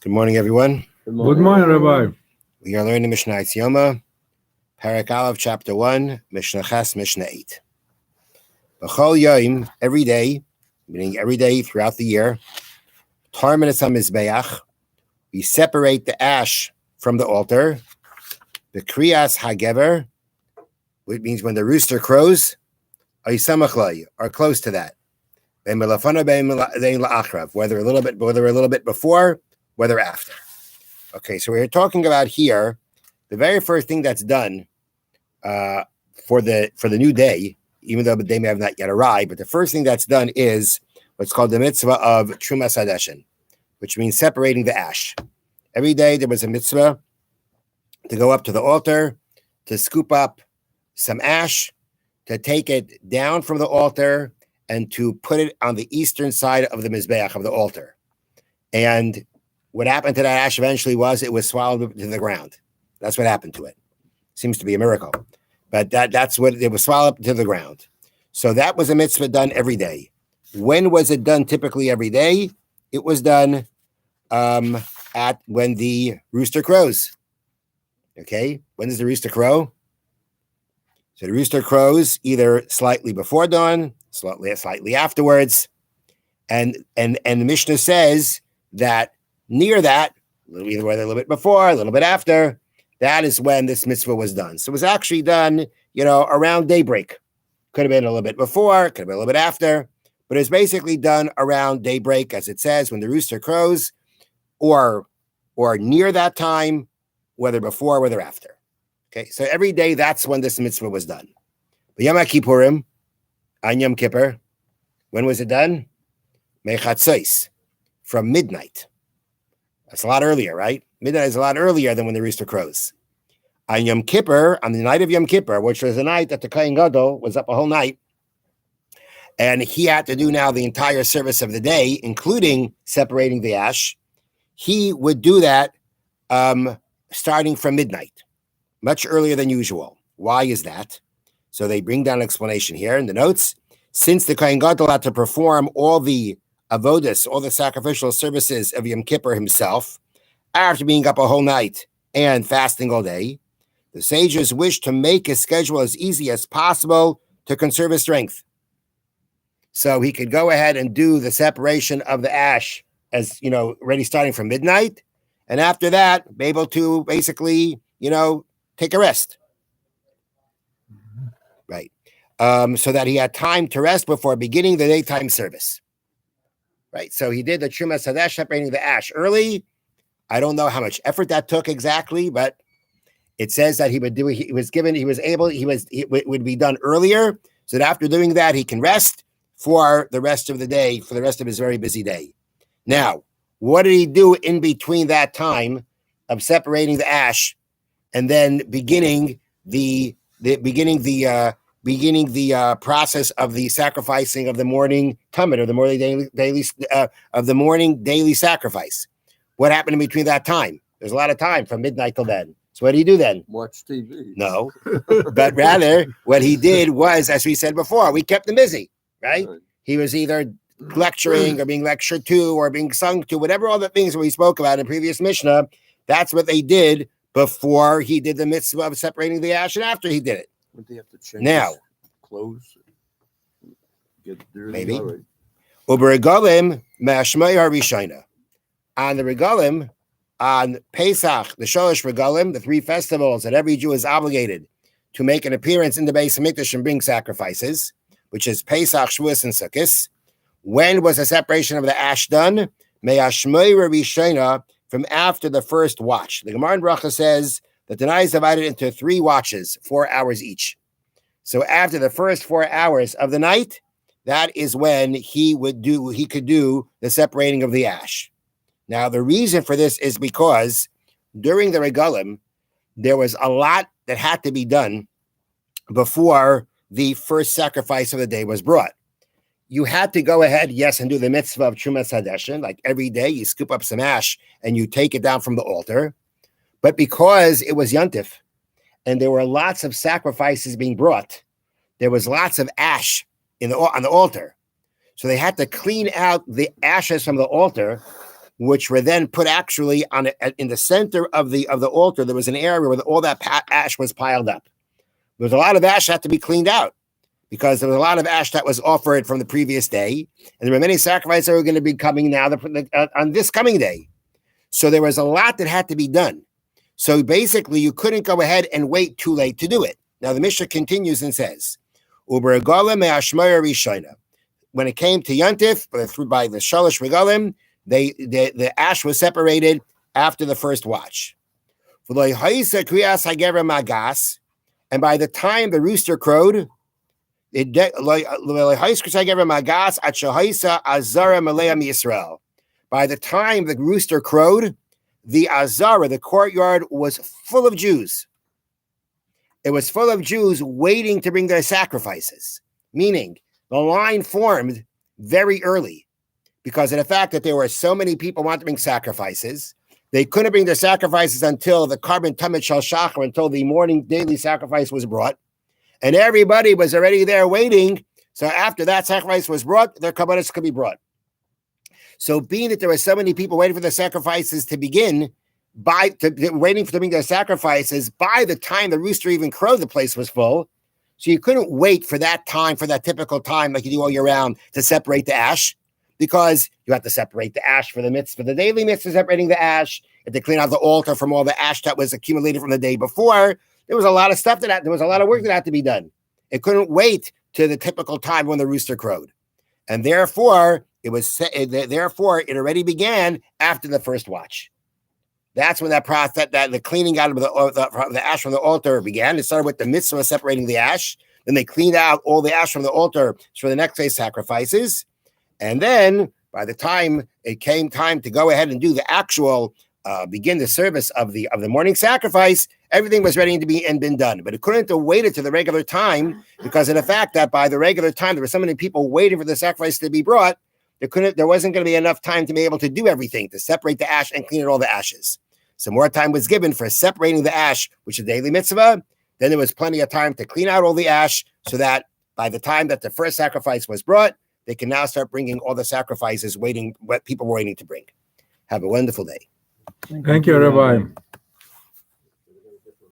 Good morning, everyone. Good morning, Rabbi. We are learning Mishna Yoma, Parak Aleph, Chapter 1, Mishna Ches, Mishna 8. B'chol Yom, every day, meaning every day throughout the year, Tarmin es HaMizbeach, we separate the ash from the altar, the Kriyas HaGever, which means when the rooster crows, Aysamachlai, are close to that. Whether a little bit before, whether after. Okay, so we're talking about here the very first thing that's done for the new day, even though the day may have not yet arrived. But the first thing that's done is what's called the mitzvah of Trumas Hadeshin, which means separating the ash. Every day there was a mitzvah to go up to the altar, to scoop up some ash, to take it down from the altar, and to put it on the eastern side of the mizbeach of the altar. And what happened to that ash eventually was it was swallowed to the ground. That's what happened to it. Seems to be a miracle. But that's what it was, swallowed to the ground. So that was a mitzvah done every day. When was it done typically every day? It was done at when the rooster crows. Okay? When does the rooster crow? So the rooster crows either slightly before dawn, slightly afterwards. And the Mishnah says that near that, either whether a little bit before, a little bit after, that is when this mitzvah was done. So it was actually done, around daybreak. Could have been a little bit before, could have been a little bit after, but it's basically done around daybreak, as it says, when the rooster crows, or near that time, whether before, whether after. Okay, so every day that's when this mitzvah was done. But Yom Kippurim, on Yom Kippur, when was it done? Mechatzos, from midnight. That's a lot earlier, right? Midnight is a lot earlier than when the rooster crows. On Yom Kippur, on the night of Yom Kippur, which was the night that the Kohen Gadol was up a whole night, and he had to do now the entire service of the day, including separating the ash, he would do that starting from midnight, much earlier than usual. Why is that? So they bring down an explanation here in the notes. Since the Kohen Gadol had to perform all the avodas, all the sacrificial services of Yom Kippur himself, after being up a whole night and fasting all day, the sages wished to make his schedule as easy as possible to conserve his strength. So he could go ahead and do the separation of the ash as, already starting from midnight. And after that, be able to basically, take a rest. Right. So that he had time to rest before beginning the daytime service. Right. So he did the Trumas Hadesh, separating the ash early. I don't know how much effort that took exactly, but it says that he would do it. It would be done earlier, so that after doing that, he can rest for the rest of the day, for the rest of his very busy day. Now, what did he do in between that time of separating the ash and then beginning the process of the sacrificing of the morning tamid, or the morning daily sacrifice? What happened in between that time? There's a lot of time from midnight till then. So what did he do then? Watch TV. No, but rather what he did was, as we said before, we kept him busy, right? He was either lecturing or being lectured to or being sung to, whatever all the things we spoke about in previous Mishnah. That's what they did before he did the mitzvah of separating the ash and after he did it. Would they have to change now, clothes? Get dirty. Maybe. Uberegalim mashmei harishayna. On the regalim, on Pesach, the Sholosh regalim, the three festivals that every Jew is obligated to make an appearance in the Beis Hamikdash and bring sacrifices, which is Pesach, Shavuos, and Sukkot. When was the separation of the ash done? Me'ashmei harishayna, from after the first watch. The Gemara in Bracha says that the night is divided into 3 watches, 4 hours each. So after the first 4 hours of the night, that is when he could do the separating of the ash. Now, the reason for this is because during the regalim, there was a lot that had to be done before the first sacrifice of the day was brought. You had to go ahead, yes, and do the mitzvah of Trumas Hadeshin, like every day you scoop up some ash and you take it down from the altar. But because it was Yontif and there were lots of sacrifices being brought, there was lots of ash on the altar. So they had to clean out the ashes from the altar which were then put actually in the center of the altar. There was an area where all that ash was piled up. There was a lot of ash that had to be cleaned out because there was a lot of ash that was offered from the previous day, and there were many sacrifices that were going to be coming now on this coming day. So there was a lot that had to be done. So basically, you couldn't go ahead and wait too late to do it. Now the Mishnah continues and says, "Uber me ashmaya rishona." When it came to Yontif, by the Shalosh Regalim, the ash was separated after the first watch. And by the time the rooster crowed, by the time the rooster crowed, the Azara, the courtyard, was full of Jews. It was full of Jews waiting to bring their sacrifices, meaning the line formed very early because of the fact that there were so many people wanting to bring sacrifices. They couldn't bring their sacrifices until the carbon tamid shal shachar, until the morning daily sacrifice was brought. And everybody was already there waiting. So after that sacrifice was brought, their kabbalas could be brought. So being that there were so many people waiting for the sacrifices to begin, waiting to bring their sacrifices, by the time the rooster even crowed, the place was full. So you couldn't wait for that time, for that typical time like you do all year round, to separate the ash, because you have to separate the ash for the mitzvah, the daily mitzvah, separating the ash, and to clean out the altar from all the ash that was accumulated from the day before. There was a lot of stuff there was a lot of work that had to be done. It couldn't wait to the typical time when the rooster crowed, and therefore it already began after the first watch. That's when that process, that the cleaning out of the ash from the altar began. It started with the mitzvah separating the ash. Then they cleaned out all the ash from the altar for the next day's sacrifices. And then by the time it came time to go ahead and do the actual begin the service of the morning sacrifice, everything was ready to be and been done. But it couldn't have waited to the regular time because of the fact that by the regular time there were so many people waiting for the sacrifice to be brought. There wasn't going to be enough time to be able to do everything, to separate the ash and clean out all the ashes. So more time was given for separating the ash, which is daily mitzvah. Then there was plenty of time to clean out all the ash so that by the time that the first sacrifice was brought, they can now start bringing all the sacrifices what people were waiting to bring. Have a wonderful day. Thank you, Rabbi.